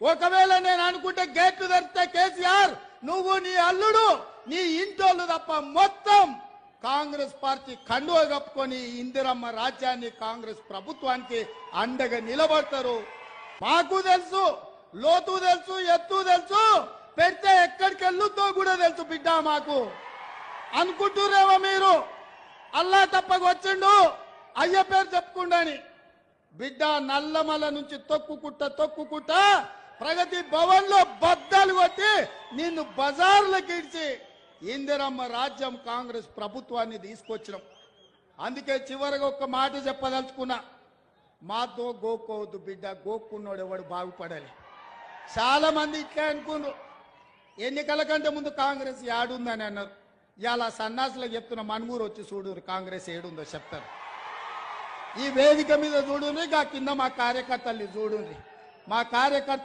ఒకవేళ నేను అనుకుంటే గేట్లు తెరిస్తే కేసీఆర్ నువ్వు నీ అల్లుడు నీ ఇంటోళ్ళు తప్ప మొత్తం కాంగ్రెస్ పార్టీ కండువ కప్పుకొని ఇందిరమ్మ రాజ్యాన్ని కాంగ్రెస్ ప్రభుత్వానికి అండగా నిలబడతారు. మాకు తెలుసు, లోతు తెలుసు, ఎత్తు తెలుసు, పెడితే ఎక్కడికి వెళ్ళుతో కూడా తెలుసు బిడ్డ. మాకు అనుకుంటురేమో మీరు అల్లా తప్పకు వచ్చిండు అయ్య పేరు చెప్పుకుండాని. బిడ్డ నల్లమల నుంచి తొక్కుకుంట ప్రగతి భవన్ లో బద్దలు కొట్టి నిన్ను బజార్లకు ఇడిచి ఇందిరమ్మ రాజ్యం కాంగ్రెస్ ప్రభుత్వాన్ని తీసుకొచ్చినాం. అందుకే చివరిగా ఒక్క మాట చెప్పదలుచుకున్నా, మాతో గోక్కోవద్దు బిడ్డ, గోక్కున్నాడు ఎవడు బాగుపడాలి. చాలా మంది ఇట్లా అనుకున్నారు, ఎన్నికల కంటే ముందు కాంగ్రెస్ ఏడుందని అన్నారు. ఇలా సన్నాసులకు చెప్తున్న మన్మూరు వచ్చి చూడు కాంగ్రెస్ ఏడుందో చెప్తారు. ఈ వేదిక మీద చూడుండ్రి, కింద మా కార్యకర్తల్ని చూడుండ్రి. మా కార్యకర్తలు